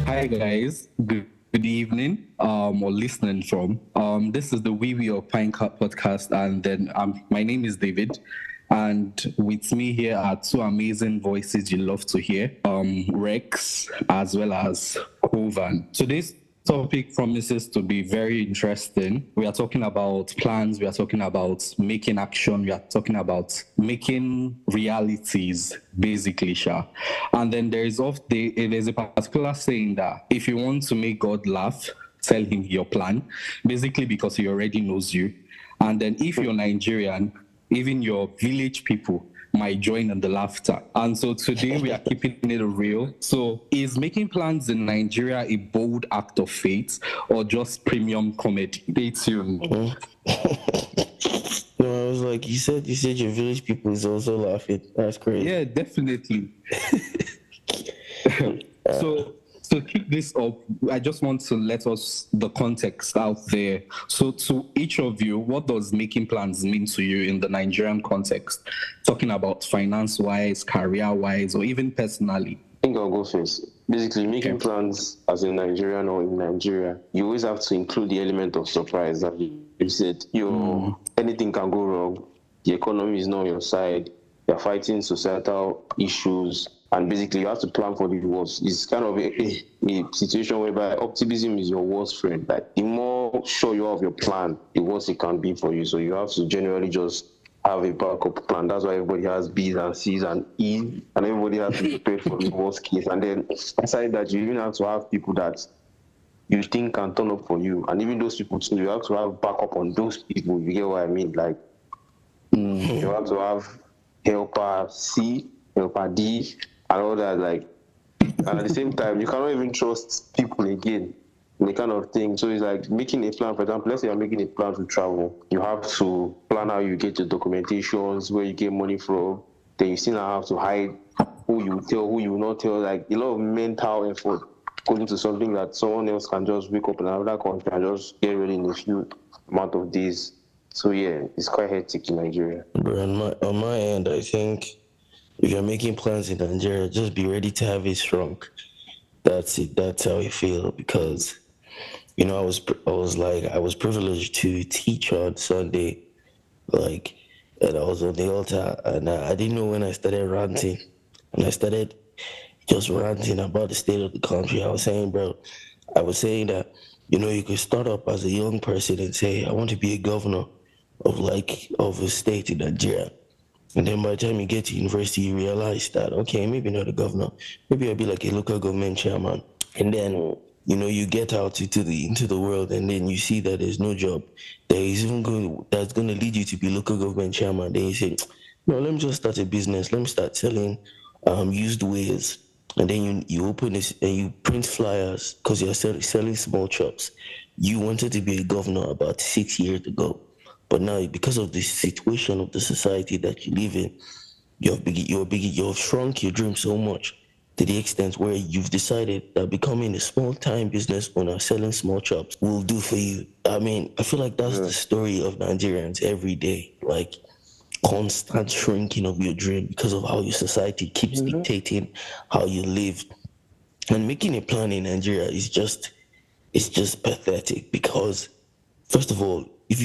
Hi guys, good evening. Or listening from. This is the We or Pine Cup podcast, and then my name is David, and with me here are two amazing voices you love to hear. Rex as well as Kovan. Today's topic promises to be very interesting. We are talking about plans. We are talking about making action. We are talking about making realities, basically, Sha. And then there's a particular saying that if you want to make God laugh, tell him your plan, basically because he already knows you. And then if you're Nigerian, even your village people might join in the laughter. And so today we are keeping it real. So is making plans in Nigeria a bold act of faith or just premium comedy? Stay tuned. No, I was like, you said your village people is also laughing. That's crazy. Yeah, definitely. So to kick this up, I just want to let us the context out there. So to each of you, what does making plans mean to you in the Nigerian context? Talking about finance wise, career wise, or even personally. I think I'll go first. Basically, making Okay. plans as a Nigerian or in Nigeria, you always have to include the element of surprise. That you said, anything can go wrong. The economy is not on your side. You're fighting societal issues, and basically, you have to plan for the worst. It's kind of a situation whereby optimism is your worst friend. Like the more sure you are of your plan, the worse it can be for you. So you have to generally just have a backup plan. That's why everybody has B's and C's and E's, and everybody has to be prepared for the worst case. And then aside that, you even have to have people that you think can turn up for you. And even those people too, you have to have backup on those people. You get what I mean? Like you have to have helper C, helper D, and all that. Like, and at the same time, you cannot even trust people again. The kind of thing. So it's like making a plan. For example, let's say you're making a plan to travel. You have to plan how you get your documentations, where you get money from. Then you still have to hide who you tell, who you will not tell. Like a lot of mental effort goes into something that someone else can just wake up in another country and just get ready in a few amount of days. So yeah, it's quite hectic in Nigeria. Bro, on my end, I think if you're making plans in Nigeria, just be ready to have it shrunk. That's it. That's how I feel because I was privileged to teach on Sunday, like, and I was on the altar, and I didn't know when I started ranting, and I started just ranting about the state of the country. I was saying that, you could start up as a young person and say, I want to be a governor of a state in Nigeria. And then by the time you get to university, you realize that, okay, maybe not a governor, maybe I'll be like a local government chairman. And then, you get out into the world and then you see that there's no job that's going to lead you to be local government chairman. Then you say, no, let me just start a business. Let me start selling used wares. And then you open this and you print flyers because you're selling small shops. You wanted to be a governor about 6 years ago. But now, because of the situation of the society that you live in, you've shrunk your dream so much to the extent where you've decided that becoming a small-time business owner selling small shops will do for you. I mean, I feel like that's the story of Nigerians every day, like constant shrinking of your dream because of how your society keeps dictating how you live. And making a plan in Nigeria it's just pathetic because first of all, if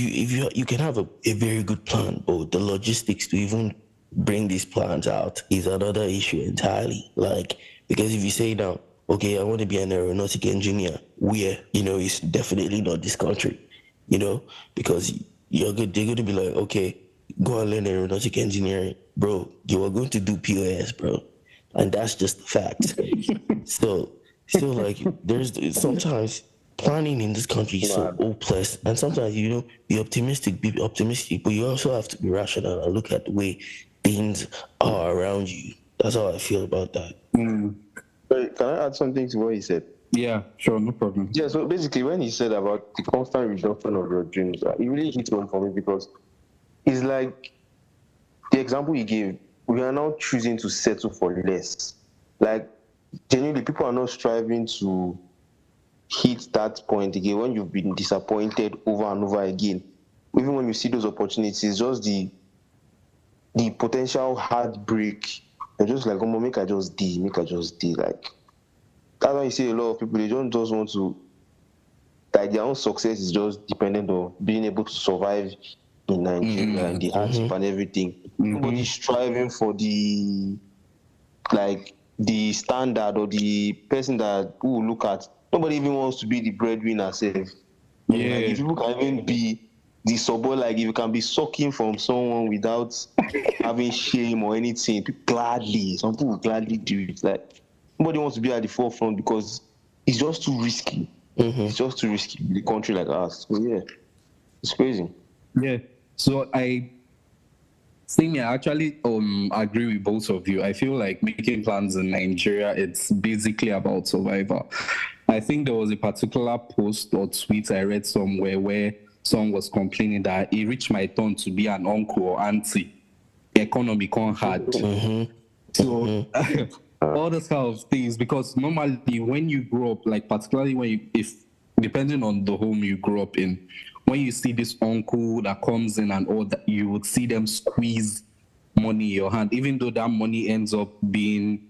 you can have a very good plan, but the logistics to even bring these plans out is another issue entirely. Like because if you say now, okay, I want to be an aeronautic engineer, where it's definitely not this country, because they're going to be like, okay, go and learn aeronautic engineering, bro. You are going to do POS, bro, and that's just the fact. So still like there's sometimes planning in this country is so hopeless, and sometimes be optimistic, but you also have to be rational and look at the way things are around you. That's how I feel about that. Wait, can I add something to what he said? Yeah, sure, no problem. Yeah, so basically, when he said about the constant reduction of your dreams, it really hit home for me because it's like the example he gave, we are now choosing to settle for less. Like, genuinely, people are not striving to hit that point again when you've been disappointed over and over again. Even when you see those opportunities, just the potential heartbreak, you're just like, oh, make I just D. Like, that's why you see a lot of people, they don't just want to, like their own success is just dependent on being able to survive in Nigeria and the hardship and everything. Nobody's striving for the, like, the standard or the person that who will look at. Nobody even wants to be the breadwinner self. Like, if people can even be the support, like if you can be sucking from someone without having shame or anything, some people will gladly do it. Like, nobody wants to be at the forefront because it's just too risky. It's just too risky in a country like ours. So yeah, it's crazy. Yeah. So I actually agree with both of you. I feel like making plans in Nigeria, it's basically about survival. I think there was a particular post or tweet I read somewhere where someone was complaining that it reached my turn to be an uncle or auntie. The economy gone hard. So all those kind of things, because normally when you grow up, like particularly when you, if depending on the home you grew up in, when you see this uncle that comes in and all that, you would see them squeeze money in your hand, even though that money ends up being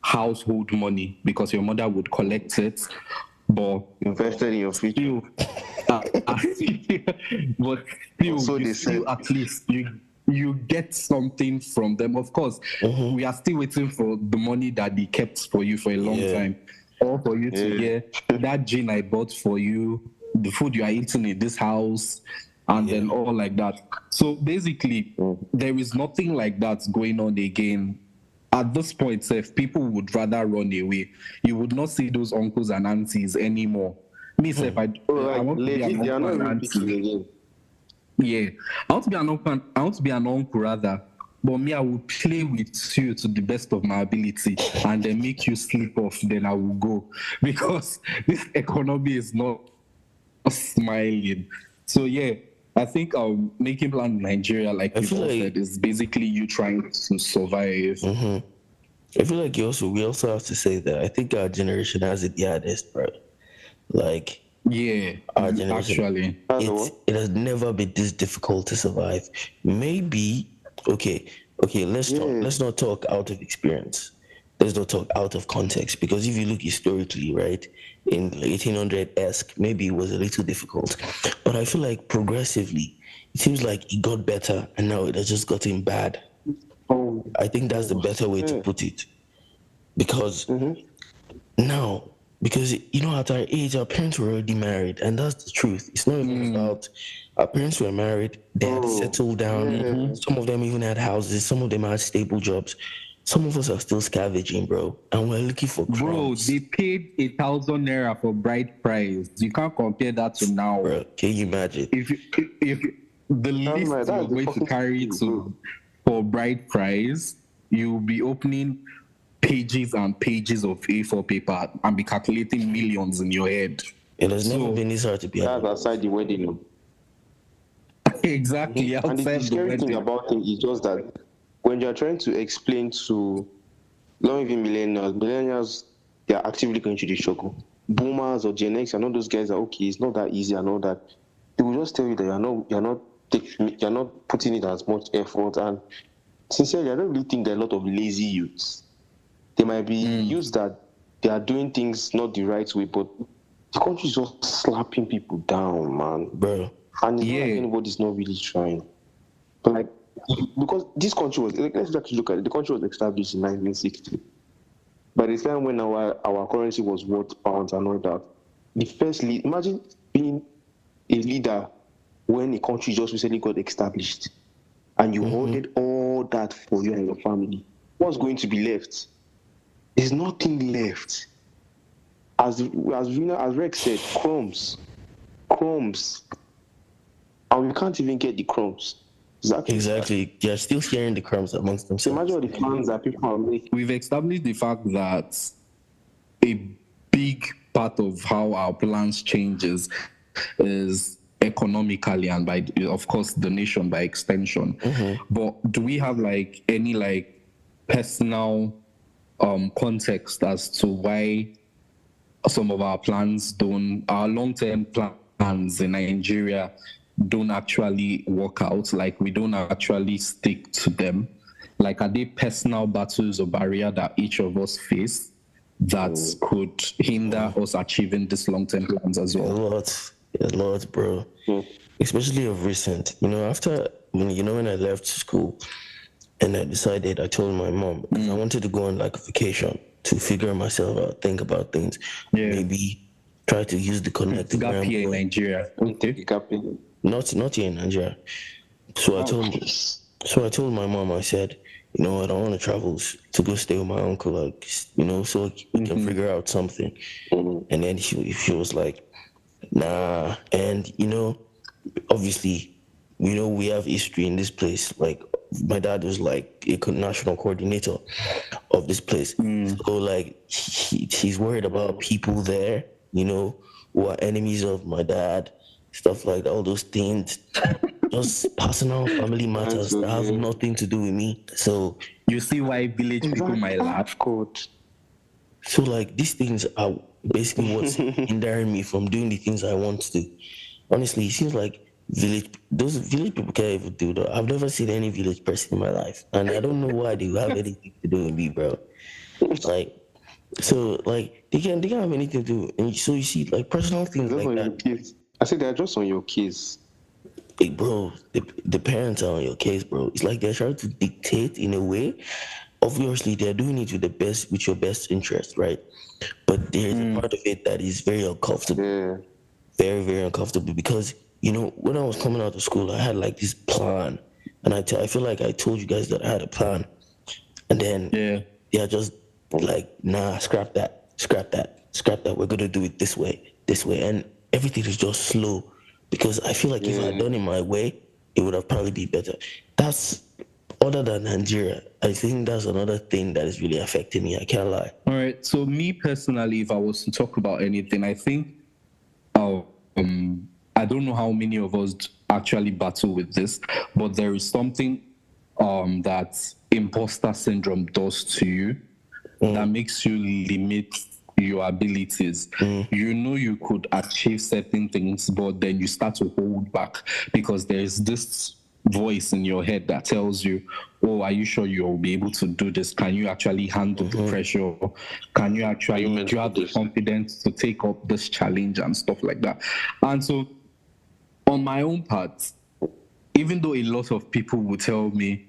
household money because your mother would collect it, but Invested in your future. but still, So you they still said. at least you get something from them. Of course, we are still waiting for the money that they kept for you for a long time, or for you to get that gin I bought for you, the food you are eating in this house, and then all like that. So basically, there is nothing like that going on again. At this point, if people would rather run away, you would not see those uncles and aunties anymore. Me, if I want to be an Legit, they are uncle not and even picking auntie. again. Yeah, I want to be an uncle. I want to be an uncle rather. But me, I will play with you to the best of my ability, and then make you sleep off. Then I will go because this economy is not smiling. So yeah, I think making plan in Nigeria, like you all said, is basically you trying to survive. I feel like we also have to say that I think our generation has it the hardest, bro. Like Yeah, our generation, actually. it has never been this difficult to survive. Maybe okay, let's not talk out of experience. Let's not talk out of context, because if you look historically, right, in 1800-esque, maybe it was a little difficult. But I feel like progressively, it seems like it got better and now it has just gotten bad. I think that's the better way to put it. Because now, because at our age, our parents were already married, and that's the truth. It's not even about our parents were married, they had settled down. Some of them even had houses, some of them had stable jobs. Some of us are still scavenging, bro, and we're looking for crumbs. Bro, they paid 1,000 naira for bride price. You can't compare that to now. Bro, can you imagine? If the list you're going to carry for bride price, you'll be opening pages and pages of A4 paper and be calculating millions in your head. It has never been this hard to be. That's outside the wedding. Exactly. And the scary thing about it is just that when you're trying to explain to not even millennials, they are actively going through the struggle. Boomers or Gen X, and all those guys are okay. It's not that easy and all that. They will just tell you that you're not putting it as much effort. And sincerely, I don't really think there are a lot of lazy youths. There might be youths that they are doing things not the right way, but the country is just slapping people down, man. Bro. And it's not like anybody's not really trying. But like, because this country was, let's actually look at it, the country was established in 1960. By the time when our currency was worth pounds and all that, the first lead, imagine being a leader when a country just recently got established and you hoarded all that for you and your family. What's going to be left? There's nothing left. As Rex said, crumbs. And we can't even get the crumbs. Exactly. They're still sharing the crumbs amongst themselves. So imagine all the plans that people are making. We've established the fact that a big part of how our plans changes is economically and by, of course, the nation by extension. But do we have any personal context as to why some of our our long-term plans in Nigeria don't actually work out? Like, we don't actually stick to them. Like, are they personal battles or barrier that each of us face? that could hinder us achieving these long-term plans as well? A lot, bro. Especially of recent. After when I left school and I told my mom, 'cause I wanted to go on like a vacation to figure myself out, think about things, maybe try to use the connecting Gap where I'm year in going. Nigeria. Okay. Not here in Nigeria. So I told my mom, I said, I don't want to travel to go stay with my uncle, like, so we can figure out something. And then she was like, nah. And obviously, we have history in this place. Like, my dad was like a national coordinator of this place. So like he's worried about people there, who are enemies of my dad, stuff like that, all those things. Just personal family matters that have nothing to do with me. So you see why village people might laugh. So like these things are basically what's hindering me from doing the things I want to do. Honestly, it seems like those village people can't even do that. I've never seen any village person in my life, and I don't know why they have anything to do with me, bro. Like, so like they can't have anything to do. And so you see, like personal things just like on that. your case. I said they're just on your case. Hey, bro, the parents are on your case, bro. It's like they're trying to dictate in a way. Obviously, they're doing it with your best interest, right? But there's a part of it that is very uncomfortable. Yeah. Very, very uncomfortable because, when I was coming out of school, I had like this plan. And I feel like I told you guys that I had a plan. And then they're just like, nah, scrap that. We're going to do it this way. And everything is just slow because I feel like if I had done it my way, it would have probably been better. That's other than Nigeria. I think that's another thing that is really affecting me. I can't lie. All right. So me personally, if I was to talk about anything, I think, I don't know how many of us actually battle with this, but there is something that imposter syndrome does to you that makes you limit your abilities. You could achieve certain things, but then you start to hold back because there's this voice in your head that tells you, oh, are you sure you'll be able to do this? Can you actually handle the pressure? Can you actually do you have the confidence to take up this challenge and stuff like that? And so on my own part, even though a lot of people would tell me,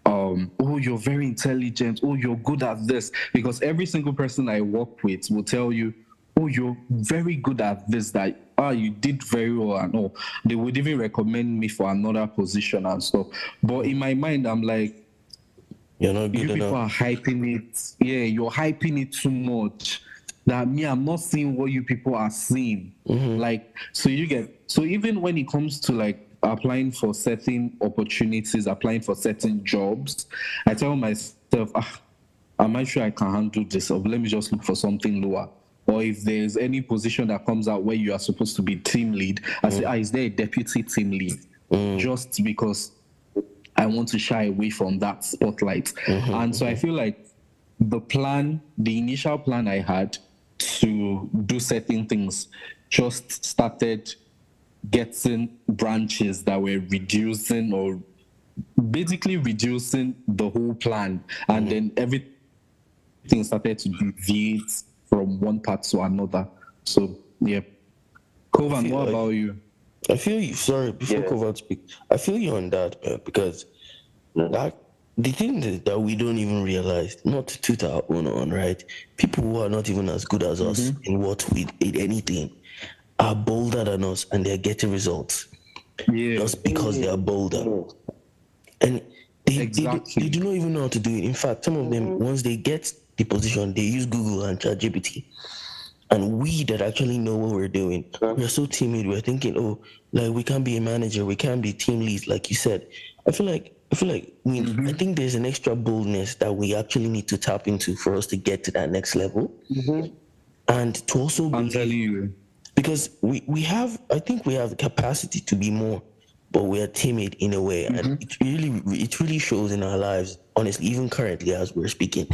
oh, you're very intelligent, oh, you're good at this, because every single person I work with will tell you, oh, you're very good at this, that you did very well and all. They would even recommend me for another position and stuff. But in my mind, I'm like, you're not good you people enough. are hyping it. Yeah, you're hyping it too much. That me, I'm not seeing what you people are seeing. Like, so even when it comes to like applying for certain opportunities, applying for certain jobs, I tell myself, am I sure I can handle this? Or let me just look for something lower. Or if there's any position that comes out where you are supposed to be team lead, I say, is there a deputy team lead? Just because I want to shy away from that spotlight. And so I feel like the initial plan I had to do certain things just started getting branches that were reducing or basically reducing the whole plan. And then everything started to deviate from one part to another. So, yeah. Kovan, what about you? I feel you. Sorry, before Kovan speaks, I feel you on that, because the thing that we don't even realize, not to toot our own on, right? People who are not even as good as us in anything are bolder than us, and they're getting results just because they are bolder. And they do not even know how to do it. In fact, some of them, once they get the position, they use Google and ChatGPT. And we that actually know what we're doing, we're so timid. We're thinking, oh, like we can't be a manager, we can't be team leads, like you said. I feel like I think there's an extra boldness that we actually need to tap into for us to get to that next level, and to also I'm telling you, because we have the capacity to be more, but we are timid in a way, and it really shows in our lives. Honestly, even currently as we're speaking.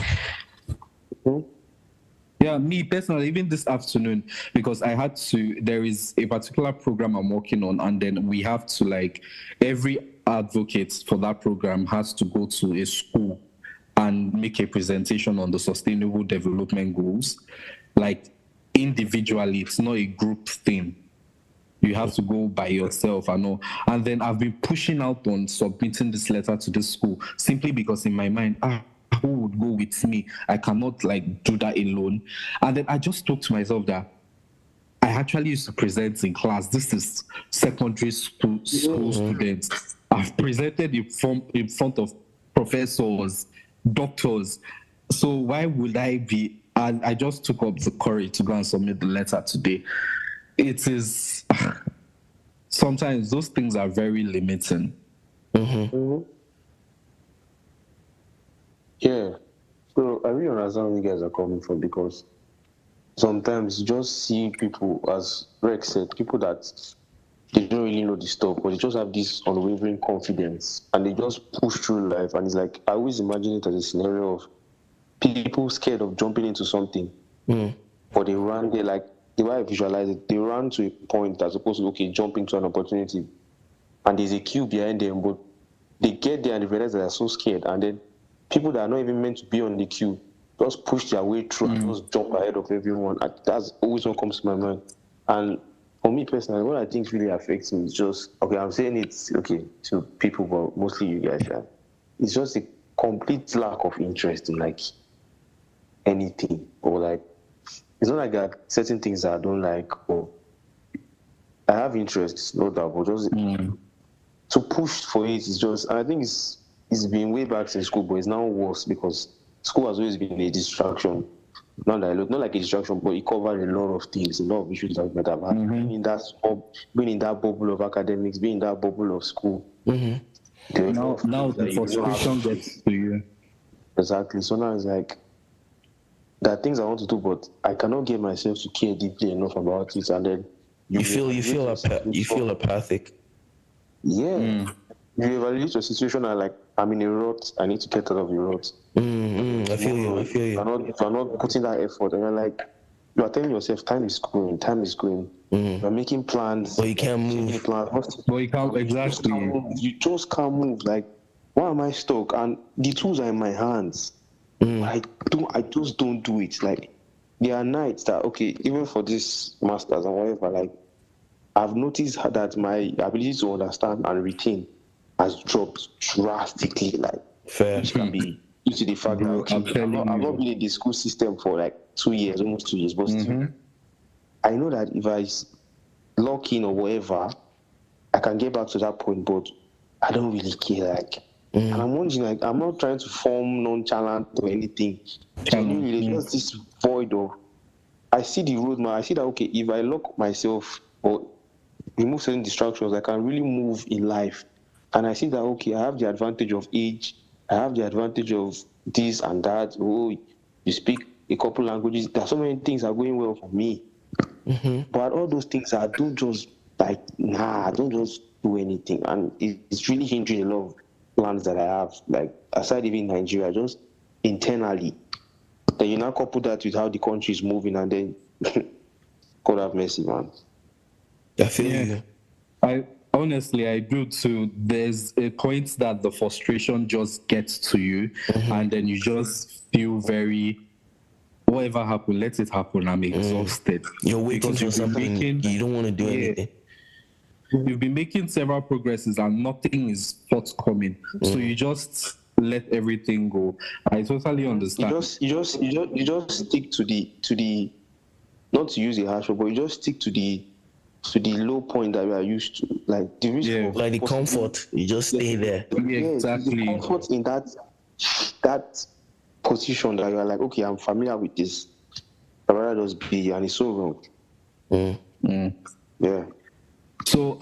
Yeah, me personally, even this afternoon, because there is a particular program I'm working on, and then we have to, like, every advocate for that program has to go to a school and make a presentation on the sustainable development goals, like individually, it's not a group thing. You have to go by yourself, I know. And then I've been pushing out on submitting this letter to this school simply because in my mind, who would go with me? I cannot like do that alone. And then I just talked to myself that I actually used to present in class. This is secondary school students. I've presented in front of professors, doctors. So why would I be? And I just took up the courage to go and submit the letter today. It is sometimes those things are very limiting. Yeah. So I really understand where you guys are coming from, because sometimes you just see people, as Rex said, people that they don't really know the stuff, but they just have this unwavering confidence and they just push through life. And it's like, I always imagine it as a scenario of people scared of jumping into something, but they run there, like the way I visualize it, they run to a point as opposed to, okay, jump into an opportunity. And there's a queue behind them, but they get there and they realize that they're so scared. And then people that are not even meant to be on the queue just push their way through and just jump ahead of everyone. And that's always what comes to my mind. And for me personally, what I think really affects me is just, okay, I'm saying it's okay to people, but mostly you guys, yeah. It's just a complete lack of interest in like anything, or like, it's not like there are certain things that I don't like, or I have interests, no doubt, but just to push for it is just, I think it's been way back since school, but it's now worse because school has always been a distraction. Not like a distraction, but it covered a lot of things, a lot of issues that we might have had. Being in that bubble of academics, being in that bubble of school. Now the frustration gets to you. Exactly. So now it's like, there are things I want to do, but I cannot get myself to care deeply enough about it, and then you feel apathic. Yeah. You evaluate your situation and like, I'm in a rut, I need to get out of the rut. I feel you. You're not putting that effort, and you're like, you are telling yourself time is going. You're making plans, but you can't move. But you can't, exactly. You just can't move. Like, why am I stuck? And the tools are in my hands. I just don't do it. Like, there are nights that, okay, even for this masters and whatever, like, I've noticed that my ability to understand and retain has dropped drastically. Like, which can be due to the fact that, okay, I've not been in the school system for like 2 years, almost 2 years, but still, I know that if I lock in or whatever, I can get back to that point, but I don't really care. Like, and I'm wondering, like, I'm not trying to form nonchalant or anything. Genuinely, just this void of, I see the roadmap. I see that, okay, if I lock myself or remove certain distractions, I can really move in life. And I see that, okay, I have the advantage of age. I have the advantage of this and that. Oh, you speak a couple languages. There are so many things that are going well for me. But all those things, I don't just like, I don't just do anything. And it's really hindering a lot of plans that I have, like, aside even Nigeria, just internally. Then you now couple that with how the country is moving, and then God have mercy, man. I feel you. I do too. There's a point that the frustration just gets to you, and then you just feel very, whatever happened, let it happen. I'm exhausted. You're waiting for something. You don't want to do anything. You've been making several progresses and nothing is forthcoming. So you just let everything go. I totally understand. You just stick to the not to use a harsh word, but you just stick to the low point that we are used to. Like the risk of, like the comfort. You just stay there. Exactly. The comfort in that position that you are like, okay, I'm familiar with this. I'd rather just be, and it's so wrong. Yeah. So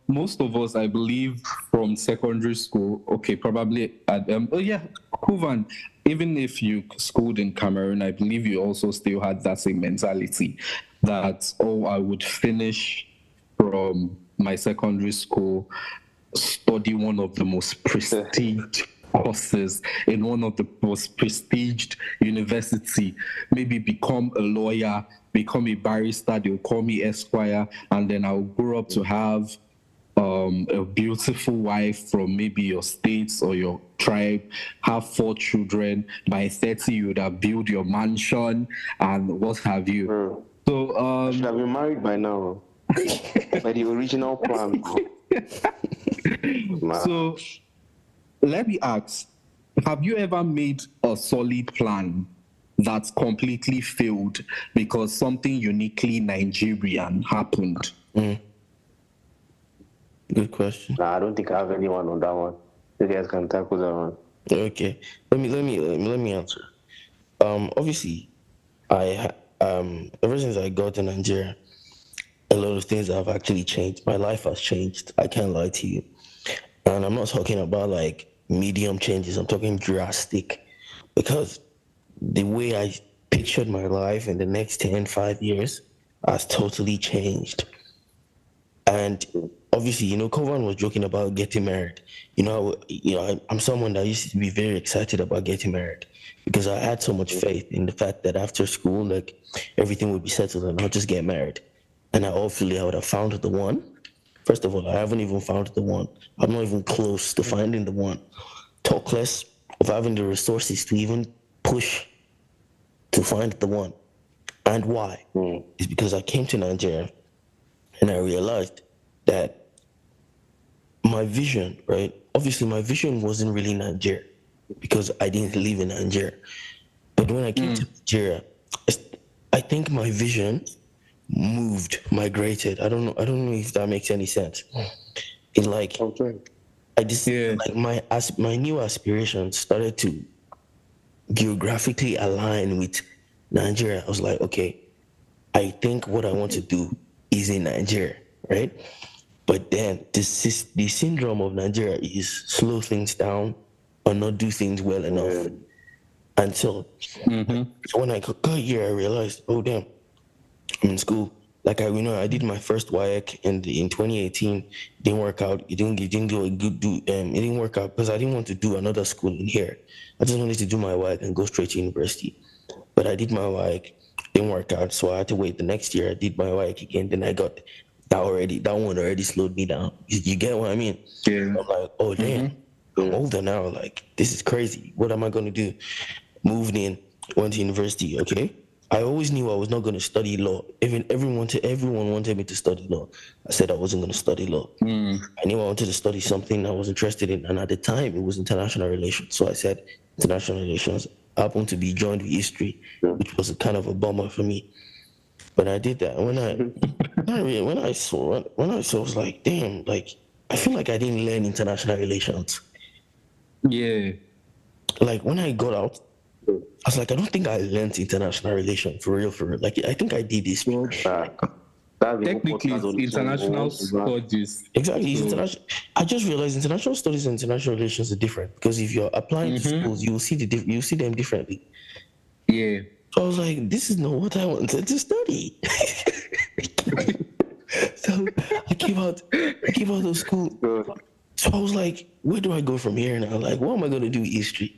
most of us, I believe, from secondary school, okay, probably at Kuvan, even if you schooled in Cameroon, I believe you also still had that same mentality that, I would finish from my secondary school, study one of the most prestiged courses in one of the most prestiged university, maybe become a lawyer, become a barrister, they'll call me Esquire, and then I'll grow up to have a a beautiful wife from maybe your states or your tribe, have 4 children. By 30, you would have built your mansion and what have you. So I should have been married by now. By the original plan. so let me ask, have you ever made a solid plan that's completely failed because something uniquely Nigerian happened? Good question. Nah, I don't think I have anyone on that one. You guys can tackle that one. Okay, let me answer. Obviously, ever since I got to Nigeria, a lot of things have actually changed. My life has changed. I can't lie to you. And I'm not talking about like medium changes. I'm talking drastic, because the way I pictured my life in the next 5 years has totally changed. And obviously, Kovan was joking about getting married. I'm someone that used to be very excited about getting married because I had so much faith in the fact that after school, like everything would be settled and I'll just get married. And hopefully I would have found the one. First of all, I haven't even found the one. I'm not even close to finding the one. Talk less of having the resources to even push to find the one. And why? It's because I came to Nigeria and I realized that my vision, right? Obviously, my vision wasn't really Nigeria because I didn't live in Nigeria. But when I came to Nigeria, I think my vision migrated. I don't know if that makes any sense. It's like I just like my new aspirations started to geographically align with Nigeria. I was like, okay, I think what I want to do is in Nigeria, right? But then the syndrome of Nigeria is slow things down or not do things well enough. And so when I got here, I realized, oh damn, I'm in school. Like I did my first WAEC in 2018. Didn't work out. It didn't go a good do. It didn't work out because I didn't want to do another school in here. I just wanted to do my WAEC and go straight to university. But I did my WAEC, didn't work out, so I had to wait the next year. I did my WAEC again. Then I got that one already slowed me down. You get what I mean? Yeah. I'm like, oh damn, I'm older now. Like this is crazy. What am I gonna do? Moved in, went to university. Okay. I always knew I was not going to study law. Even everyone wanted me to study law. I said I wasn't going to study law. I knew I wanted to study something I was interested in, and at the time it was international relations. So I said international relations. I happened to be joined with history, which was a kind of a bummer for me. But I did that. When I saw, I was like, damn, like I feel like I didn't learn international relations. Yeah. Like when I got out, I was like, I don't think I learned international relations for real. Like, I think I did this. Technically, it's international studies. Exactly. So, I just realized international studies and international relations are different because if you're applying to schools, you will see them differently. Yeah. So I was like, this is not what I wanted to study. So I came out of school. So I was like, where do I go from here now? Like, what am I going to do with history?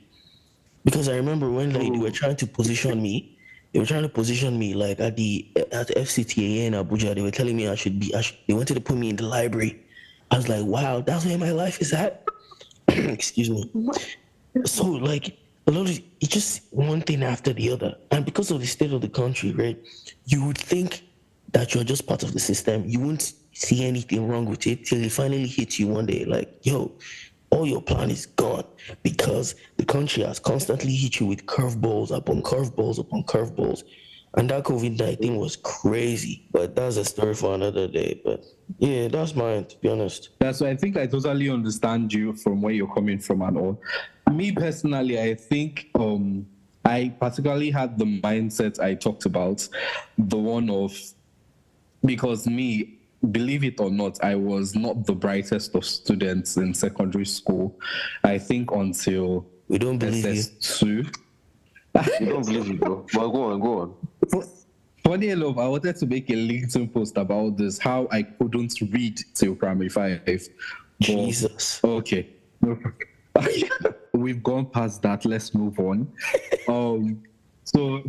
Because I remember when they were trying to position me, like at FCTA in Abuja. They were telling me they wanted to put me in the library. I was like, wow, that's where my life is at. Excuse me. So like a lot of it's just one thing after the other. And because of the state of the country, right, you would think that you're just part of the system. You wouldn't see anything wrong with it till it finally hits you one day. Like, yo, all your plan is gone because the country has constantly hit you with curveballs upon curveballs upon curveballs. And that COVID-19 was crazy, but that's a story for another day. But yeah, that's mine, to be honest. That's why I think I totally understand you from where you're coming from and all. Me personally, I think I particularly had the mindset I talked about, the one of, because me, believe it or not, I was not the brightest of students in secondary school. I think until We don't believe SS2. You don't believe it, bro. Well, go on. Funny enough, I wanted to make a LinkedIn post about this, how I couldn't read till primary 5. But, Jesus. Okay. We've gone past that. Let's move on. So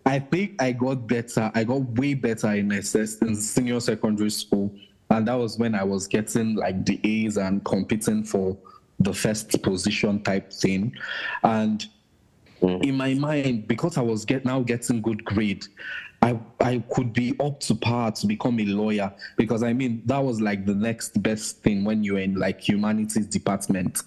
I think I got better. I got way better in senior secondary school. and that was when I was getting like the A's and competing for the first position type thing. And in my mind, because I was now getting good grade, I could be up to par to become a lawyer, because I mean that was like the next best thing when you're in like humanities department.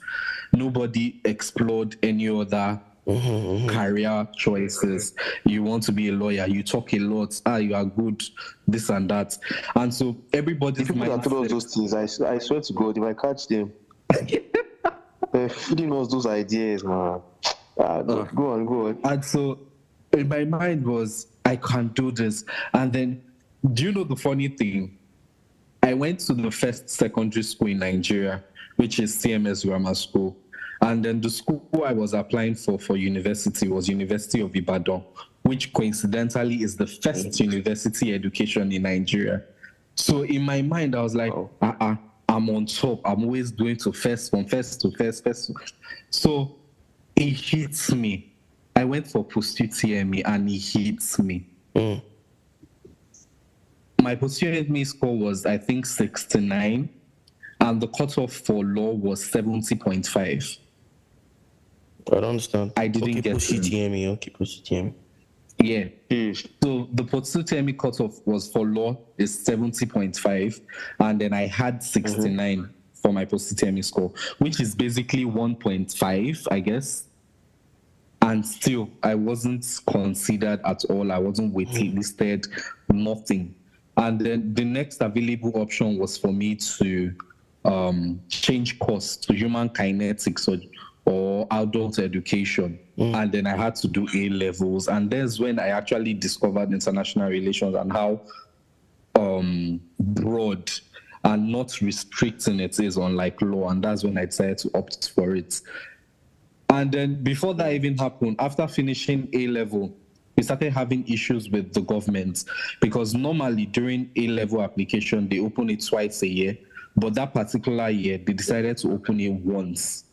Nobody explored any other career choices. You want to be a lawyer, you talk a lot, you are good, this and that. And so everybody's People that told us those things, I swear to God, if I catch them, they're feeding us those ideas, man. Go on. And so in my mind was, I can do this. And then, do you know the funny thing? I went to the first secondary school in Nigeria, which is CMS Grammar School. And then the school I was applying for university was University of Ibadan, which coincidentally is the first university education in Nigeria. So in my mind, I was like, I'm on top. I'm always going to first. So it hits me. I went for post-UTME and it hits me. My post-UTME score was, I think, 69, and the cutoff for law was 70.5. I don't understand. I didn't get post-UTME. Okay, post-UTME. Yeah. So the post-UTME cutoff was for law is 70.5, and then I had 69 for my post-UTME score, which is basically 1.5, I guess. And still, I wasn't considered at all. I wasn't waitlisted, nothing. And then the next available option was for me to change course to human kinetics or adult education. And then I had to do A levels. And that's when I actually discovered international relations and how broad and not restricting it is on like law. And that's when I decided to opt for it. And then before that even happened, after finishing A level, we started having issues with the government, because normally during A level application, they open it twice a year. But that particular year, they decided to open it once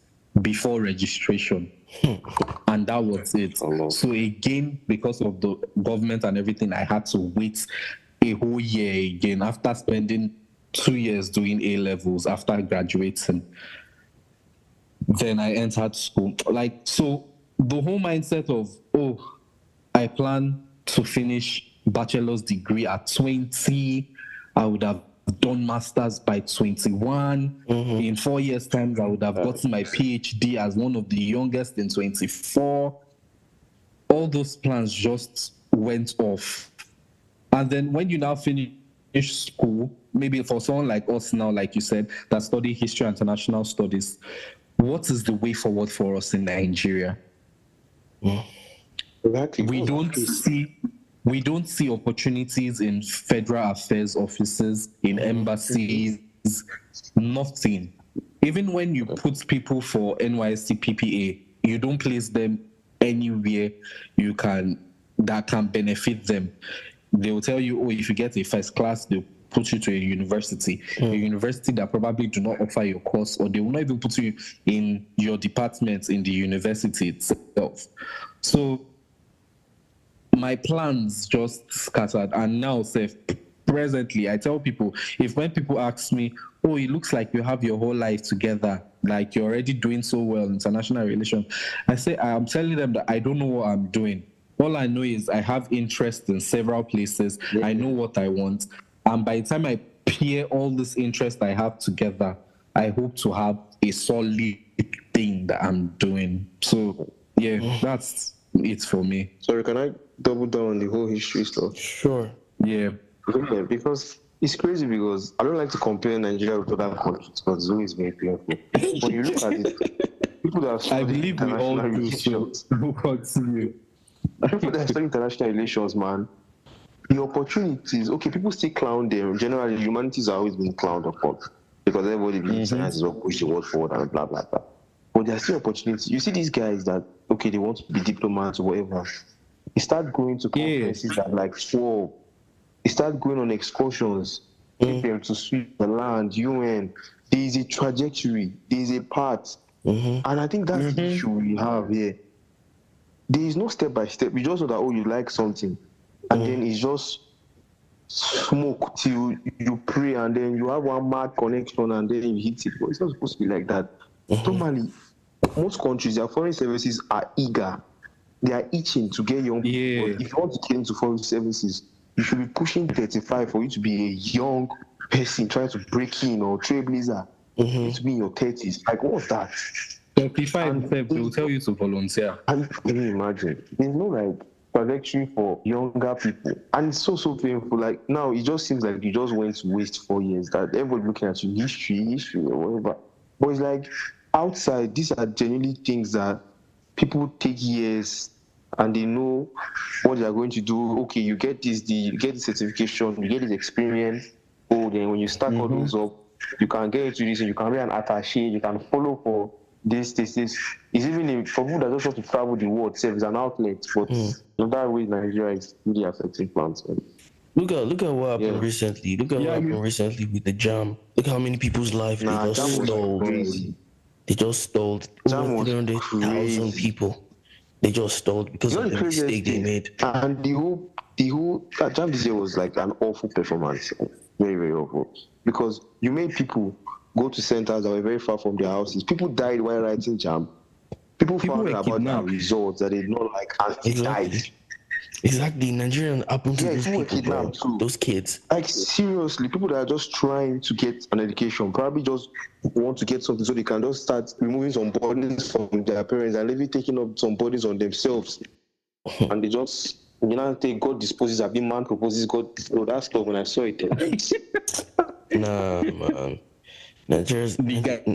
before registration. And that was it. So again, because of the government and everything, I had to wait a whole year again after spending 2 years doing A levels after graduating. Then I entered school. Like, so the whole mindset of, I plan to finish bachelor's degree at 20. I would have done master's by 21. In 4 years' time, I would have gotten my PhD as one of the youngest in 24. All those plans just went off. And then when you now finish school, maybe for someone like us now, like you said, that study history and international studies, what is the way forward for us in Nigeria? Exactly. We don't see opportunities in federal affairs offices, in embassies, nothing. Even when you put people for NYSC PPA, you don't place them anywhere that can benefit them. They will tell you, if you get a first class, they'll put you to a university that probably do not offer your course, or they will not even put you in your department in the university itself. So my plans just scattered. And now, presently, I tell people, when people ask me, it looks like you have your whole life together, like you're already doing so well in international relations, I say, I'm telling them that I don't know what I'm doing. All I know is I have interest in several places. I know what I want. And by the time I pair all this interest I have together, I hope to have a solid thing that I'm doing. So, that's it for me. Sorry, can I double down on the whole history stuff? Sure. Yeah, because it's crazy, because I don't like to compare Nigeria with other countries, because it's always very painful. When you look at it, people that have I believe we all do so. People that study international relations, man, the opportunities, people still clown them. Generally, humanities are always been clowned upon, because everybody believes science is what push the world forward and blah, blah, blah. But there's still opportunities. You see these guys that, they want to be diplomats or whatever. They start going to conferences at like 12. They start going on excursions, take them to Switzerland, UN. There is a trajectory. There is a path. And I think that's the issue we have here. There is no step by step. You just know that, you like something. And then it's just smoke till you pray, and then you have one mad connection, and then you hit it. But it's not supposed to be like that. Normally, most countries, their foreign services are eager. They are itching to get young people. But if you want to get into foreign services, you should be pushing 35 for you to be a young person trying to break in, or trailblazer. You need to be in your 30s. Like, what's that? 35, they will tell you to volunteer. And can you imagine? There's no like trajectory for younger people, and it's so painful. Like now, it just seems like you just went to waste 4 years. That everybody looking at you, history, or whatever. But it's like outside, these are genuinely things that people take years, and they know what they are going to do. Okay, you get this, you get the certification, you get this experience. Oh, then when you stack all those up, you can get into this, and you can be an attaché, you can follow for this. It's even for people that just want to travel the world, it's an outlet. But that way, Nigeria is really affecting plants. Look at what happened recently. Look at what happened recently with the jam. Look how many people's life they just stole. They just stole over 300,000 people. They just stole because of the mistake they made. And the whole jam this year was like an awful performance. Very, very awful. Because you made people go to centers that were very far from their houses. People died while writing jam. People found out about their results that they did not like, and they died. Exactly. Nigerian happened to those people, bro. Those kids. Like, seriously, people that are just trying to get an education, probably just want to get something so they can just start removing some burdens from their parents and maybe taking up some burdens on themselves. And they just, God disposes, I've been man proposes, God, that stuff when I saw it. Nah, man. Nigeria's can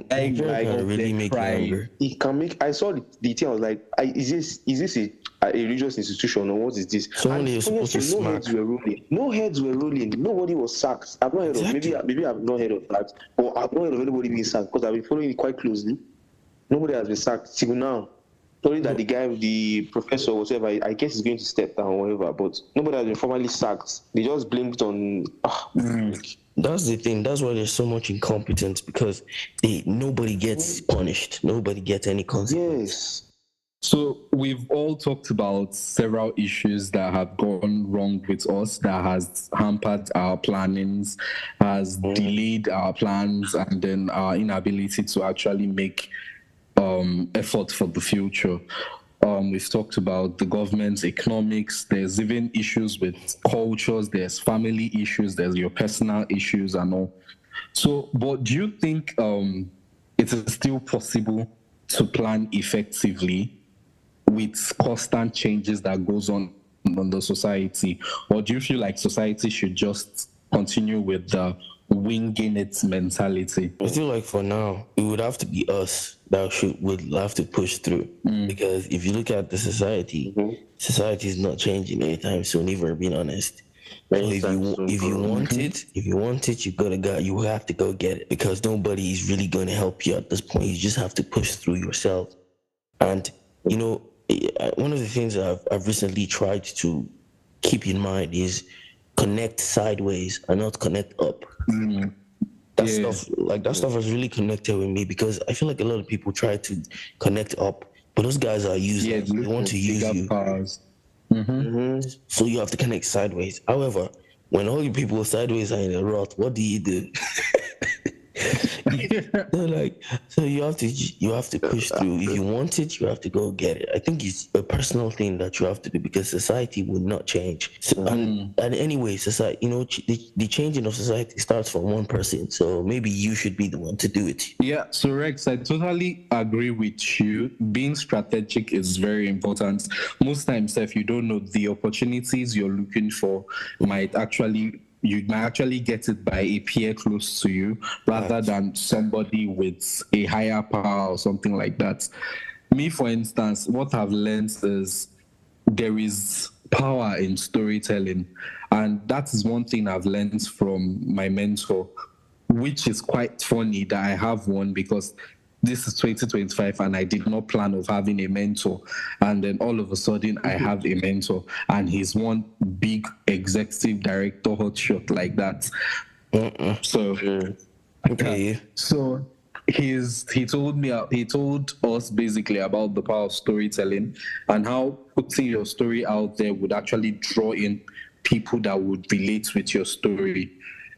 really make you angry. It can make. I saw the thing. I was like, is this a religious institution, or what is this? Someone is supposed to smack. No heads were rolling. Nobody was sacked. I've not heard of. Maybe I've not heard of that, or I've not heard of anybody being sacked because I've been following it quite closely. Nobody has been sacked till now. Only that the guy, the professor, whatever, I guess is going to step down or whatever. But nobody has been formally sacked. They just blamed on. That's the thing. That's why there's so much incompetence, because nobody gets punished. Nobody gets any consequence. Yes. So we've all talked about several issues that have gone wrong with us, that has hampered our plannings, has delayed our plans, and then our inability to actually make effort for the future. We've talked about the government's economics. There's even issues with cultures. There's family issues. There's your personal issues and all. So, but do you think it is still possible to plan effectively with constant changes that goes on the society? Or do you feel like society should just continue with the winging its mentality? I feel like for now, it would have to be us that would have to push through. Because if you look at the society, society is not changing anytime soon, if we're being honest. So if you want it, you have to go get it, because nobody is really going to help you at this point. You just have to push through yourself. And one of the things I've recently tried to keep in mind is connect sideways and not connect up. That stuff has really connected with me, because I feel like a lot of people try to connect up, but those guys are users. They want to use you. So you have to connect sideways. However, when all you people sideways are in a rut, what do you do? So you have to push through. If you want it, you have to go get it. I think it's a personal thing that you have to do, because society will not change. So, and anyway, society, the changing of society starts from one person. So maybe you should be the one to do it. Yeah, so Rex, I totally agree with you. Being strategic is very important. Most times, if you don't know the opportunities you're looking for, you might actually get it by a peer close to you, rather than somebody with a higher power or something like that. Me, for instance, what I've learned is there is power in storytelling, and that is one thing I've learned from my mentor, which is quite funny that I have one, because this is 2025 and I did not plan of having a mentor, and then all of a sudden I have a mentor, and he's one big executive director hotshot like that. So he told us basically about the power of storytelling and how putting your story out there would actually draw in people that would relate with your story.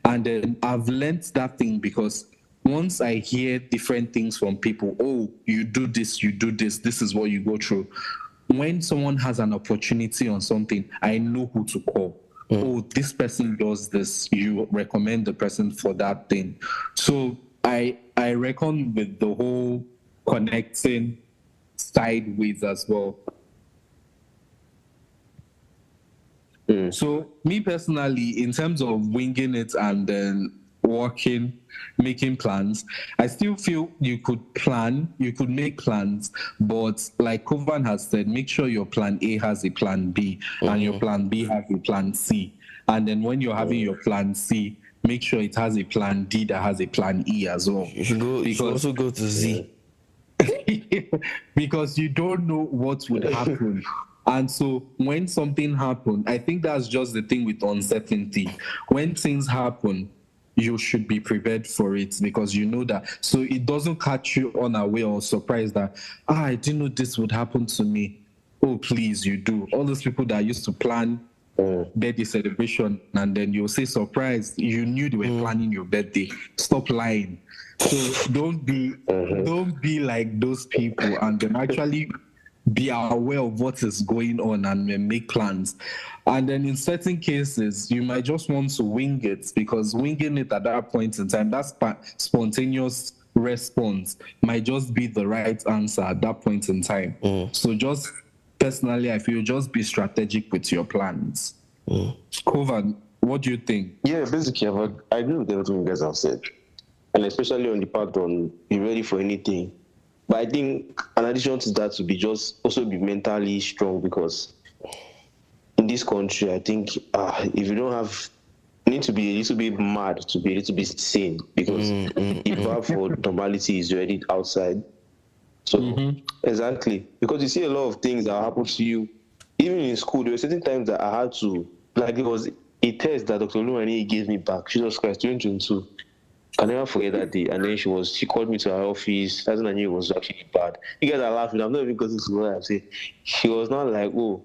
And then I've learned that thing because once I hear different things from people, oh, you do this, this is what you go through. When someone has an opportunity on something, I know who to call. Oh, this person does this. You recommend the person for that thing. So I reckon with the whole connecting sideways as well. So me personally, in terms of winging it and then working, making plans, I still feel you could make plans, but like Kovan has said, make sure your plan A has a plan B and your plan B has a plan C. And then when you're having your plan C, make sure it has a plan D that has a plan E as well. You should also go to Z. Because you don't know what would happen. And so when something happens, I think that's just the thing with uncertainty. When things happen, you should be prepared for it because you know that. So it doesn't catch you unaware or surprised that, I didn't know this would happen to me. Oh, please, you do. All those people that used to plan birthday celebration and then you'll say surprised, you knew they were planning your birthday. Stop lying. So don't be like those people and then actually be aware of what is going on and make plans. And then in certain cases, you might just want to wing it because winging it at that point in time, that spontaneous response might just be the right answer at that point in time. So just personally, I feel just be strategic with your plans. Kovan, what do you think? Yeah, basically, I agree with everything you guys have said. And especially on the part on be ready for anything. But I think an addition to that would be just also be mentally strong because in this country, I think if you don't have, you need to be a little bit mad to be a little bit sane because if you have for normality is already outside. So exactly, because you see a lot of things that happen to you. Even in school, there were certain times that I had to, like it was a test that Dr. Luani gave me back. Jesus Christ, 2022. I never forget that day. And then she called me to her office. That's when I knew it was actually bad. You guys are laughing. I'm not even going to what I'm saying. She was not like, oh,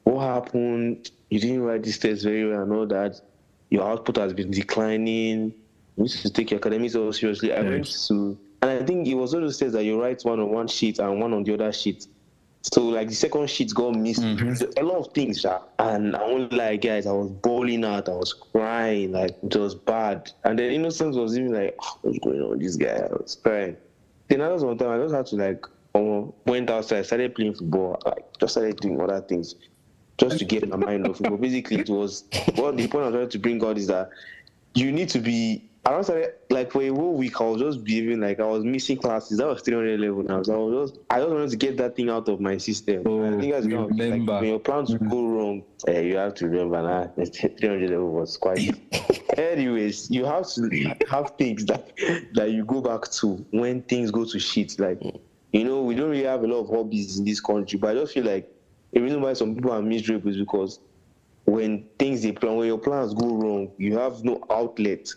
what happened? You didn't write this test very well and all that. Your output has been declining. You need to take your academics so seriously. I went to, and I think it was one of those tests that you write one on one sheet and one on the other sheet. So like the second sheet got missed. A lot of things, and I won't lie, guys, I was bawling out, I was crying, like it was bad. And then innocence was even like, what's going on with this guy? I was crying. Then I was one time I just had to like went outside, started playing football, like just started doing other things just to get my mind off football. Basically it was the point I was trying to bring out is that you need to be. I was like for a whole week I was just behaving like I was missing classes. That was 300 level now. So I just wanted to get that thing out of my system. I think that's like, when your plans go wrong, you have to remember that 300 level was quite. Anyways, you have to have things that you go back to when things go to shit. Like we don't really have a lot of hobbies in this country, but I just feel like the reason why some people are miserable is because when your plans go wrong, you have no outlet.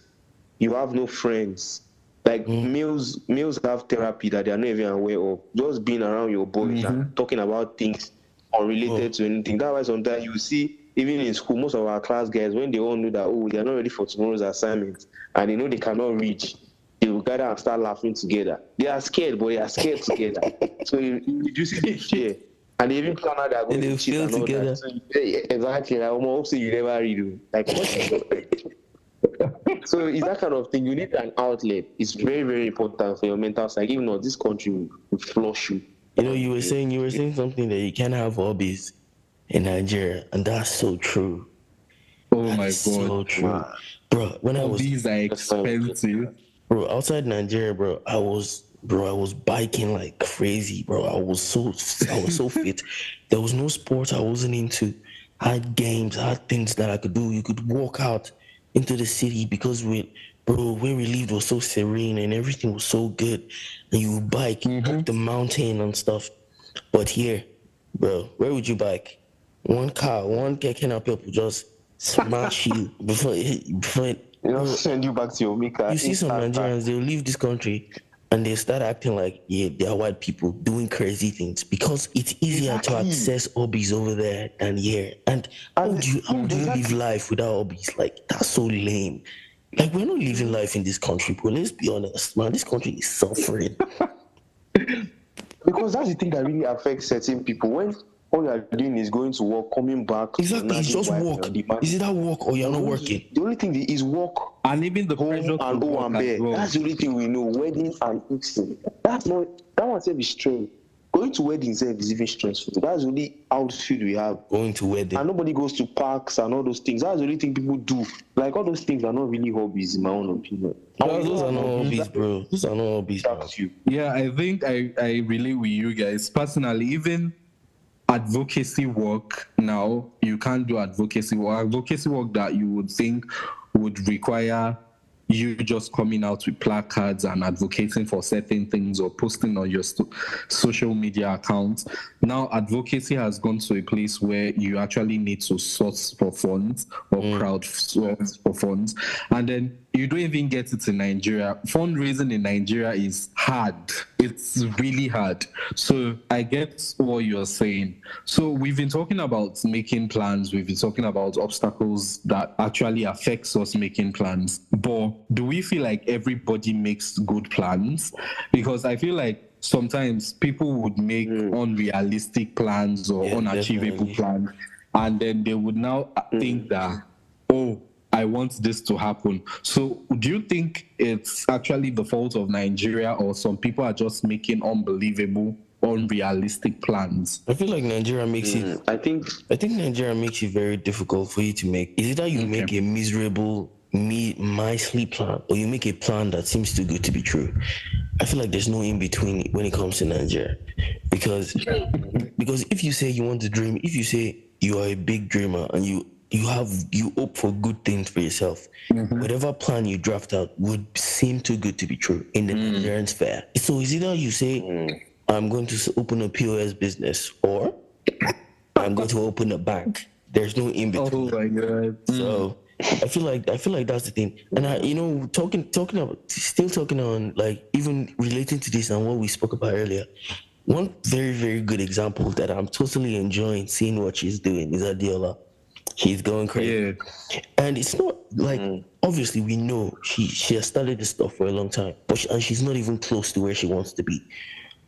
You have no friends. Like males have therapy that they are not even aware of. Just being around your boys and talking about things unrelated to anything. That's why sometimes you see, even in school, most of our class guys, when they all know that, they are not ready for tomorrow's assignment and they know they cannot reach, they will gather and start laughing together. They are scared, but they are scared together. So you see the fear. And they even plan out they're going to cheat and all that. So, exactly. Like, hopefully you never read. Like, what? So it's that kind of thing. You need an outlet. It's very, very important for your mental side. Even though this country will flush you. You were saying something that you can't have hobbies in Nigeria, and that's so true. Oh my God, so true, bro. When hobbies are expensive, bro. Outside Nigeria, bro, I was biking like crazy, bro. I was so fit. There was no sports I wasn't into. I had games, I had things that I could do. You could walk out into the city because where we lived was so serene and everything was so good, and you would bike up the mountain and stuff. But here, bro, where would you bike? One car, one keke will just smash you before send you back to your maker. You see some Nigerians, they'll leave this country and they start acting like they are white people doing crazy things because it's easier to access hobbies over there than here. And how do you live life without hobbies? Like, that's so lame. Like, we're not living life in this country, but let's be honest, man, this country is suffering. Because that's the thing that really affects certain people. When all you're doing is going to work, coming back. Exactly, it's just work. Is it that work or you're not working? The only thing is work. And even the home pressure and to O work and as bear. well. That's the only thing we know. Wedding and eating. That one self is strange. Going to weddings is even stressful. That's the only outfit we have. Going to wedding. And nobody goes to parks and all those things. That's the only thing people do. Like, all those things are not really hobbies, in my own opinion. Those are not hobbies, bro. Those are not hobbies. Yeah, I think I relate with you guys. Personally, even advocacy work now, you can't do advocacy work. Advocacy work that you would think would require you just coming out with placards and advocating for certain things or posting on your social media accounts. Now, advocacy has gone to a place where you actually need to source for funds or crowdsource for funds. And then you don't even get it in Nigeria. Fundraising in Nigeria is hard. It's really hard. So I get what you're saying. So we've been talking about making plans. We've been talking about obstacles that actually affects us making plans. But do we feel like everybody makes good plans? Because I feel like sometimes people would make unrealistic plans or unachievable plans. And then they would now think that, oh, I want this to happen. So do you think it's actually the fault of Nigeria, or some people are just making unbelievable, unrealistic plans? I feel like Nigeria makes it. I think Nigeria makes it very difficult for you to make. Is it that you make a miserable, miserly plan, or you make a plan that seems too good to be true? I feel like there's no in between when it comes to Nigeria, because if you say you want to dream, if you say you are a big dreamer and you hope for good things for yourself, whatever plan you draft out would seem too good to be true in the Nigerian sphere. So is either you say, I'm going to open a POS business, or I'm going to open a bank. There's no in between. Oh my God. So I feel like that's the thing. And talking on, like, even relating to this and what we spoke about earlier, one very, very good example that I'm totally enjoying seeing what she's doing is Adiola. She's going crazy. Yeah. And it's not like, obviously we know she has started this stuff for a long time, but she's not even close to where she wants to be.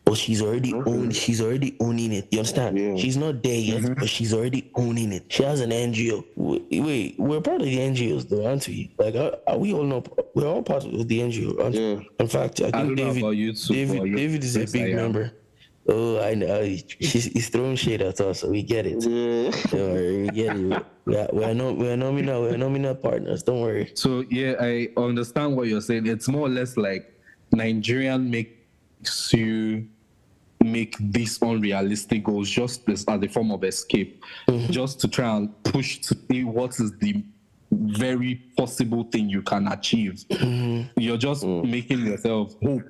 But she's already owning it. You understand? Yeah. She's not there yet, but she's already owning it. She has an NGO. Wait, we're part of the NGOs though, aren't we? Like, are we all not? We're all part of the NGO, aren't we? Yeah. In fact, I think David is a big member. Oh, I know. He's throwing shade at us, so we get it. Yeah. Don't worry, we get it. We're nominal partners. Don't worry. So yeah, I understand what you're saying. It's more or less like Nigerian makes you make these unrealistic goals just as a form of escape, just to try and push to see what is the very possible thing you can achieve. You're just making yourself hope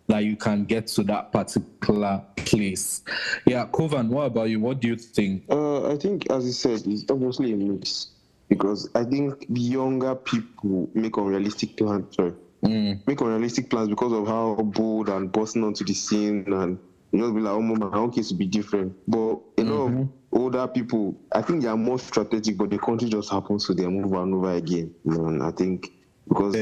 that you can get to that particular place. Yeah, Kovan, what about you? What do you think? I think, as you said, it's obviously a mix, because I think the younger people make unrealistic plans. Make unrealistic plans because of how bold and busting onto the scene, and you know, be like, oh, my own case will be different. But you know, older people, I think they are more strategic, but the country just happens to them over and over again. I think because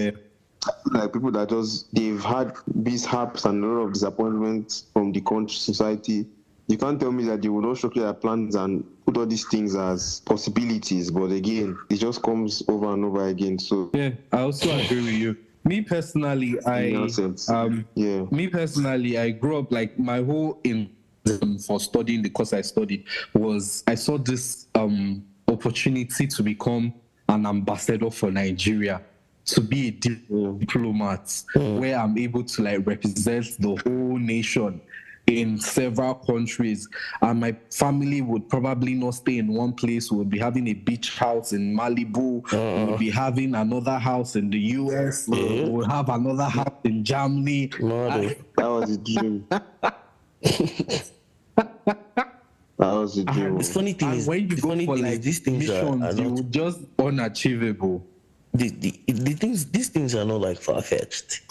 like people that they've had mishaps and a lot of disappointments from the country, society. You can't tell me that they will not structure their plans and put all these things as possibilities, but again, it just comes over and over again. So yeah, I also agree with you. Me personally, I grew up, like, my whole for studying the course I studied was I saw this opportunity to become an ambassador for Nigeria, to be a diplomat, where I'm able to, like, represent the whole nation in several countries, and my family would probably not stay in one place. We'll be having a beach house in Malibu, we'll be having another house in the US, we'll have another house in Germany. That was a dream. That was a dream. The funny thing is, when you go for, like, these things missions, you just unachievable. These things are not, like, far-fetched,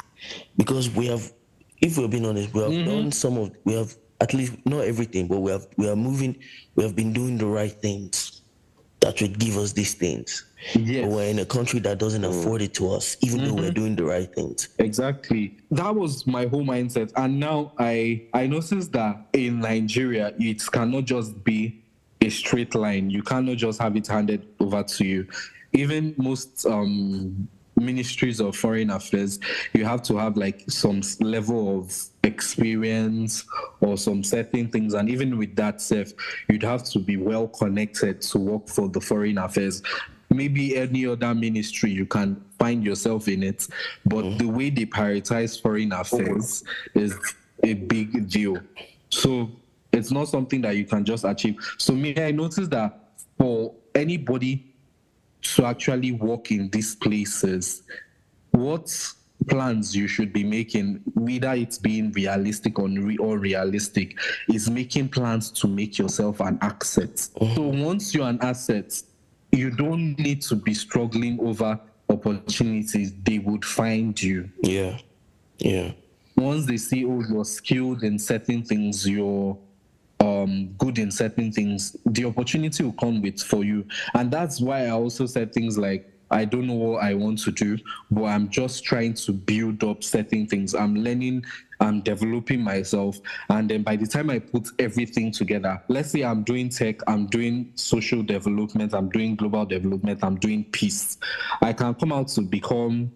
because we have if we're being honest, we have done we have at least not everything, but we have been doing the right things that would give us these things. Yes. But we're in a country that doesn't afford it to us, even though we're doing the right things. Exactly. That was my whole mindset. And now I noticed that in Nigeria, it cannot just be a straight line. You cannot just have it handed over to you. Even most ministries of foreign affairs, you have to have like some level of experience or some certain things. And even with that self, you'd have to be well connected to work for the foreign affairs. Maybe any other ministry you can find yourself in it, but the way they prioritize foreign affairs is a big deal. So it's not something that you can just achieve. So I noticed that for anybody to actually work in these places, what plans you should be making, whether it's being realistic or unrealistic, is making plans to make yourself an asset. So once you're an asset, you don't need to be struggling over opportunities. They would find you. Yeah. Once they see, oh, you're skilled in certain things, you're good in certain things, the opportunity will come for you. And that's why I also said things like, I don't know what I want to do, but I'm just trying to build up certain things. I'm learning, I'm developing myself. And then by the time I put everything together, let's say I'm doing tech, I'm doing social development, I'm doing global development, I'm doing peace. I can come out to become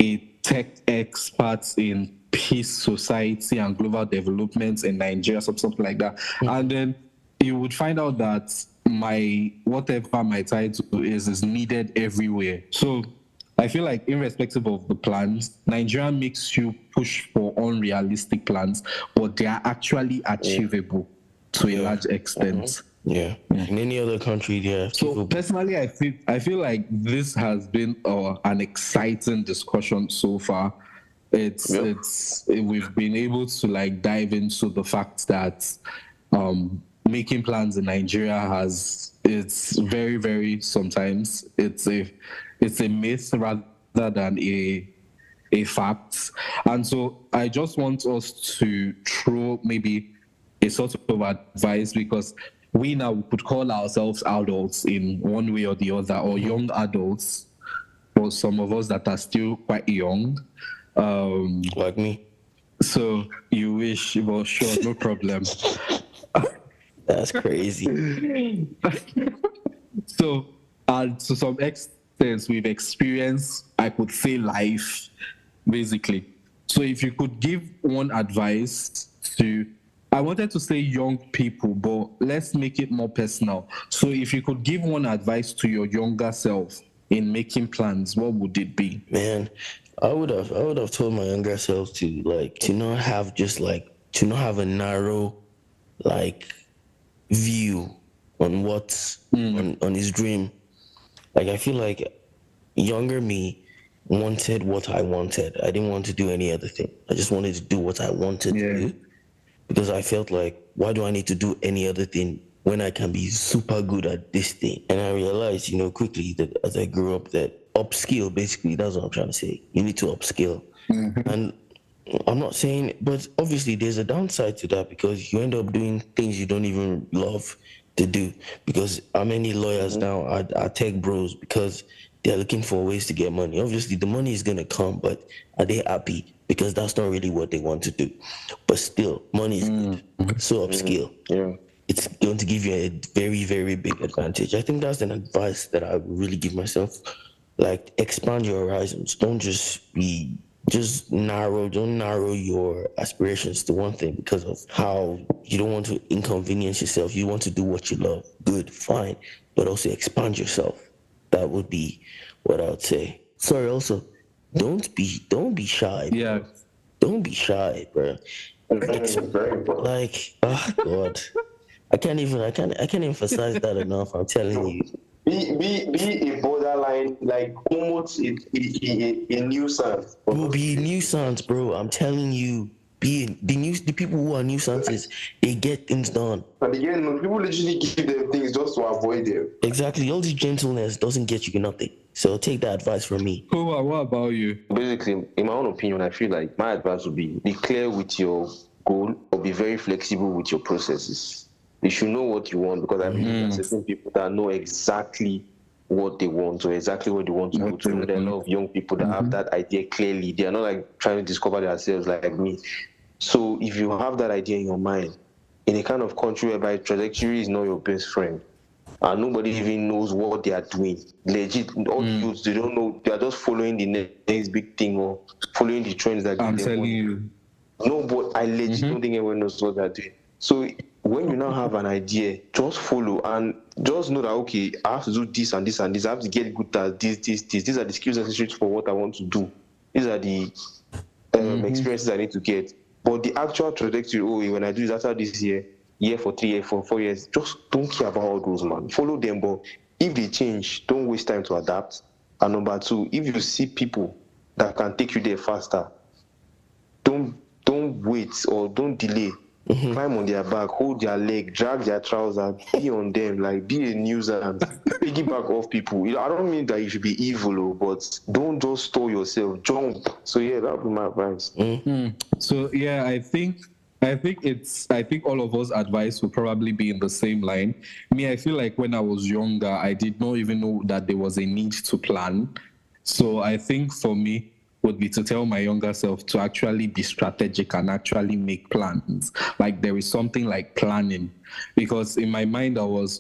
a tech expert in peace, society, and global development in Nigeria, something like that. And then you would find out that whatever my title is needed everywhere. So I feel like irrespective of the plans, Nigeria makes you push for unrealistic plans, but they are actually achievable to a large extent. Yeah. In any other country, yeah. So personally, I feel like this has been an exciting discussion so far. We've been able to like dive into the fact that making plans in Nigeria it's very, very sometimes it's a myth rather than a fact. And so I just want us to throw maybe a sort of advice, because we now could call ourselves adults in one way or the other, or young adults for some of us that are still quite young. Like me. So you wish, well, sure, no problem. That's crazy. So, to some extent, we've experienced, I could say, life, basically. So if you could give one advice to, I wanted to say young people, but let's make it more personal. So if you could give one advice to your younger self in making plans, what would it be? Man, I would have told my younger self to not have a narrow view on what's on his dream. Like, I feel like younger me wanted what I wanted. I didn't want to do any other thing. I just wanted to do what I wanted to do, because I felt like, why do I need to do any other thing when I can be super good at this thing? And I realized, quickly that as I grew up, that upskill, basically, that's what I'm trying to say. You need to upskill. And I'm not saying, but obviously there's a downside to that, because you end up doing things you don't even love to do. Because how many lawyers now are tech bros because they're looking for ways to get money? Obviously the money is going to come, but are they happy? Because that's not really what they want to do. But still, money is good. So upskill. Yeah. It's going to give you a very, very big advantage. I think that's an advice that I would really give myself. Like, expand your horizons. Don't narrow your aspirations to one thing because of how you don't want to inconvenience yourself. You want to do what you love. Good, fine. But also expand yourself. That would be what I would say. Sorry, also, don't be shy. Yeah. Don't be shy, bro. Very important. Like, oh God. I can't emphasize that enough. I'm telling you. Be a borderline, like almost a nuisance. Bro, be a nuisance, bro. I'm telling you. being the people who are nuisances, they get things done. And again, people literally give them things just to avoid them. Exactly. All this gentleness doesn't get you nothing. So take that advice from me. Kowa, what about you? Basically, in my own opinion, I feel like my advice would be clear with your goal or be very flexible with your processes. You should know what you want, because I believe there are certain people that know exactly what they want or exactly what they want to go to. There are a lot of young people that have that idea clearly. They are not like trying to discover themselves like me. So if you have that idea in your mind, in a kind of country whereby trajectory is not your best friend, and nobody even knows what they are doing, legit, all the youths, they don't know, they are just following the next big thing or following the trends that I'm they telling want. you. No, but I legit don't think everyone knows what they're doing. So when you now have an idea, just follow and just know that, okay, I have to do this and this and this. I have to get good at this. These are the skills necessary for what I want to do. These are the experiences I need to get. But the actual trajectory, when I do this after this year for 3 years, for 4 years, just don't care about all those, man. Follow them, but if they change, don't waste time to adapt. And number two, if you see people that can take you there faster, don't wait or don't delay. Climb on their back, hold their leg, drag their trousers, be on them, like be a nuisance, piggyback off people. I don't mean that you should be evil, but don't just store yourself, jump. So yeah, that would be my advice. So yeah, I think all of us advice will probably be in the same line. Me, I feel like when I was younger, I did not even know that there was a need to plan. So I think for me would be to tell my younger self to actually be strategic and actually make plans. Like there is something like planning, because in my mind I was,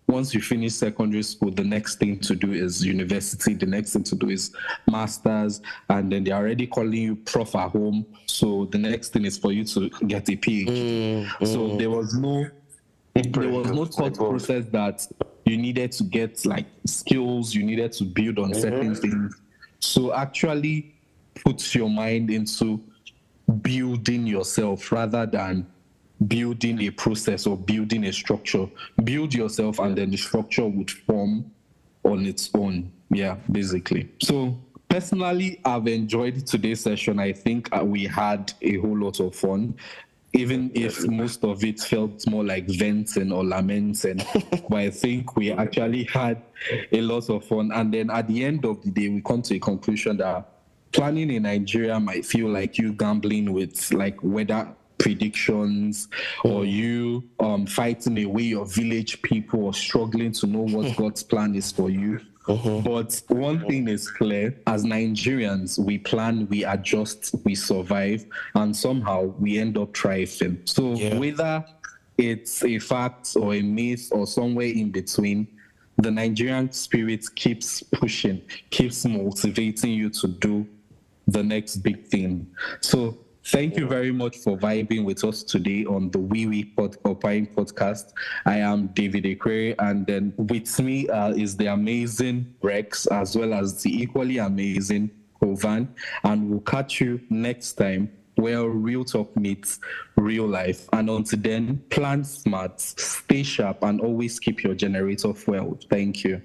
once you finish secondary school, the next thing to do is university, the next thing to do is masters, and then they're already calling you prof at home. So the next thing is for you to get a PhD. So there was no thought process that you needed to get like skills, you needed to build on certain things. So actually put your mind into building yourself rather than building a process or building a structure. Build yourself and then the structure would form on its own. Yeah, basically. So personally, I've enjoyed today's session. I think we had a whole lot of fun, even if most of it felt more like venting or lamenting. But I think we actually had a lot of fun. And then at the end of the day, we come to a conclusion that planning in Nigeria might feel like you gambling with like weather predictions, or you fighting away your village people, or struggling to know what God's plan is for you. But one thing is clear: as Nigerians, we plan, we adjust, we survive, and somehow we end up thriving. So whether it's a fact or a myth or somewhere in between, the Nigerian spirit keeps pushing, keeps motivating you to do the next big thing. So thank you very much for vibing with us today on the Opine podcast. I am David Ekwere, and then with me is the amazing Rex, as well as the equally amazing Hovan. And we'll catch you next time where real talk meets real life. And until then, plan smart, stay sharp, and always keep your generator fueled. Thank you.